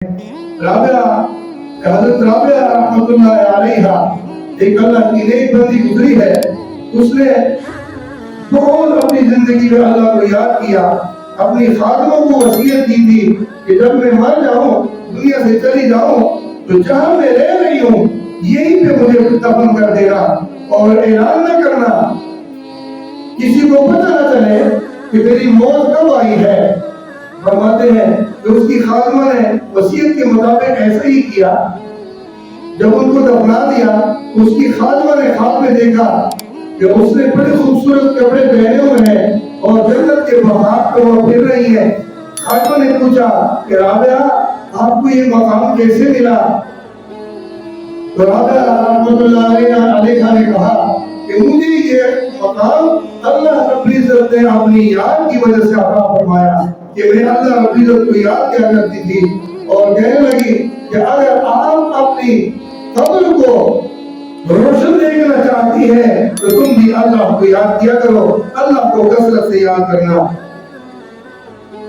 رابعہ حضرت رابعہ رحمۃ اللہ علیہا ایک اللہ کی نیک بندی گزری ہے. اس نے بہت اپنی زندگی میں اللہ کو یاد کیا. اپنی خادموں کو وصیت کی تھی کہ جب میں مر جاؤں, دنیا سے چلی جاؤں, تو جہاں میں رہ رہی ہوں یہیں پہ مجھے دفن کر دینا اور اعلان نہ کرنا, کسی کو پتہ نہ چلے کہ میری موت کب آئی ہے. فرماتے ہیں کہ اس کی خادمہ نے وصیت کے مطابق ایسا ہی کیا. جب ان کو دفنا دیا اس کی خادمہ نے خواب میں دیکھا کہ اس نے بڑے خوبصورت کپڑے پہنے ہوئے ہیں اور جنت کے باغات پر وہ پھر رہی ہے. خادمہ نے پوچھا کہ رابعہ آپ کو یہ مقام کیسے ملا؟ تو رابعہ رحمۃ اللہ علیہا نے کہا کہ مجھے یہ مقام اللہ رب العزت نے اپنی یاد کی وجہ سے عطا فرمایا کہ میں اللہ رب العزت کو یاد کیا کرتی تھی اور کہنے لگی کہ اگر آپ اپنی قبر کو روشن دیکھنا چاہتی ہے تو تم بھی اللہ کو یاد کیا کرو, اللہ کو کثرت سے یاد کرنا.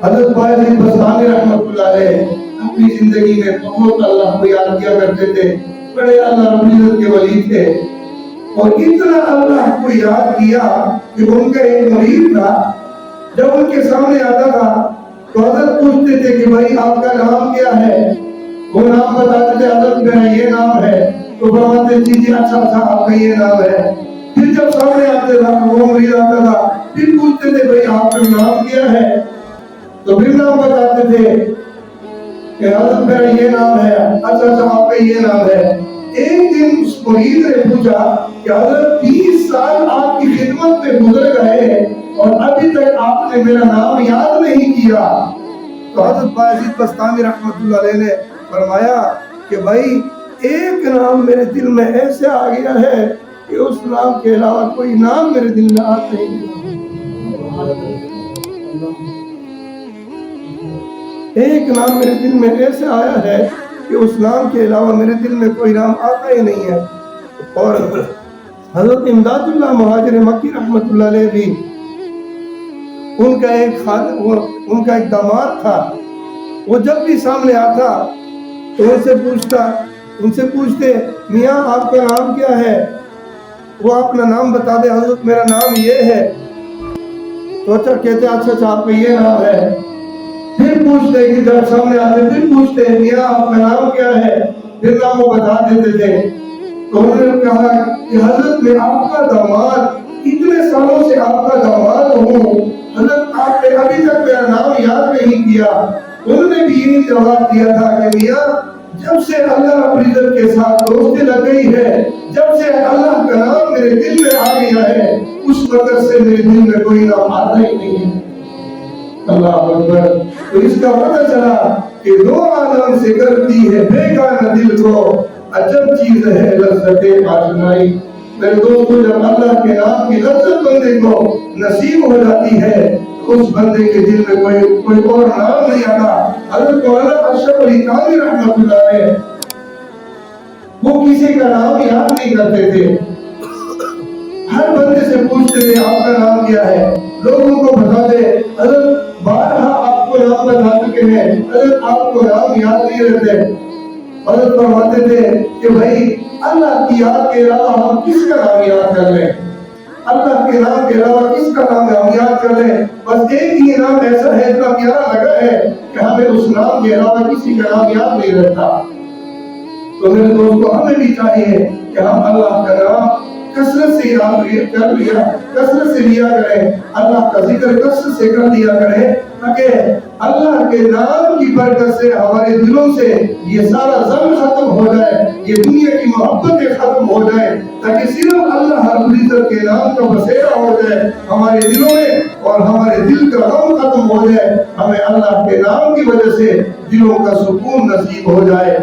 حضرت باعث بستانی رحمۃ اللہ علیہ اپنی زندگی میں بہت اللہ کو یاد کیا کرتے تھے, بڑے اللہ رب العزت کے ولی تھے اور اتنا اللہ کو یاد کیا کہ ان کا ایک مرید تھا, جب ان کے سامنے آتا تھا تو حضرت پوچھتے تھے کہ بھائی آپ کا نام کیا ہے؟ وہ نام بتاتے تھے حضرت میرا یہ نام ہے, تو فرماتے جی جی اچھا آپ کا یہ نام ہے. پھر جب سامنے آتے تھا وہ مرید آتا تھا پھر پوچھتے تھے بھائی آپ کا نام کیا ہے؟ تو پھر نام بتاتے تھے کہ حضرت میرا یہ نام ہے, اچھا آپ کا یہ نام ہے. ایک دن اس مرید نے پوچھا کہ حضرت 20 سال آپ کی خدمت میں گزر گئے اور ابھی تک آپ نے میرا نام یاد نہیں کیا. تو حضرت باعزید بستانی رحمۃ اللہ علیہ نے فرمایا کہ بھائی ایک نام میرے دل میں ایسے آ گیا ہے کہ اس نام کے علاوہ کوئی نام میرے دل میں آتا ہی نہیں. ایک نام میرے دل میں ایسے آیا ہے کہ اس نام کے علاوہ میرے دل میں کوئی نام آتا ہی نہیں ہے. اور حضرت امداد اللہ مہاجر مکی رحمۃ اللہ علیہ بھی ان کا ایک داماد تھا. وہ جب بھی سامنے آتا تو ان سے پوچھتے میاں آپ کا نام کیا ہے؟ وہ اپنا نام بتا دے, حضرت میرا نام یہ ہے. تو اچھا کہتے اچھا آپ کا یہ نام ہے. پھر پوچھتے کہ جب سامنے آتے پھر پوچھتے میاں آپ کا نام کیا ہے؟ پھر نام وہ بتا دیتے تھے. تو انہوں نے کہا کہ حضرت میں آپ کا داماد, اتنے سالوں سے آپ کا داماد ہوں, حضرت آپ نے ابھی تک میرا نام یاد نہیں کیا. انہوں نے بھی یہی جواب دیا تھا کہ میاں جب سے اللہ رب العزت کے ساتھ دوستی لگ گئی ہے, جب سے اللہ کا نام میرے دل میں آ گیا ہے, اس وقت سے میرے دل میں کوئی نام آتا ہی نہیں ہے. اللہ اکبر. تو اس کا پتہ چلا کہ دو عالم سے کرتی ہے بیگانہ دل کو, عجب چیز ہے لذت آشنائی. میرے دوستو جب اللہ کے نام کی لذت بندے کو نصیب ہو جاتی ہے اس بندے کے دل میں کوئی اور نام نہیں آتا. حضرت مولانا اشرف علی تھانوی رحمۃ اللہ علیہ وہ کسی کا نام یاد نہیں کرتے تھے, ہر بندے سے پوچھتے تھے آپ کا نام کیا ہے, لوگ ان کو بتاتے حضرت بارہا آپ کو نام بتا چکے ہیں, حضرت آپ کو نام یاد نہیں رہتے. حضرت فرماتے تھے کہ بھائی اللہ کی یاد کے علاوہ ہم کس کا نام یاد کر لیں, اللہ کے نام کے علاوہ کس کا نام ہم یاد کر لیں, بس ایک ہی نام ایسا ہے اتنا پیارا لگا ہے کہ ہمیں اس نام کے علاوہ کسی کا نام یاد نہیں رہتا. تو میرے دوستو ہمیں بھی چاہیے کہ ہم اللہ کا نام کثرت سے یاد کثرت سے لیا کریں, اللہ کا ذکر کثرت سے کر لیا کریں, تاکہ اللہ کے نام کی برکت سے ہمارے دلوں سے یہ سارا غم ختم ہو جائے, یہ دنیا کی محبتیں ختم ہو جائیں, تاکہ صرف اللہ رب العزت کے نام کا بسیرا ہو جائے ہمارے دلوں میں اور ہمارے دل کا غم ختم ہو جائے, ہمیں اللہ کے نام کی وجہ سے دلوں کا سکون نصیب ہو جائے.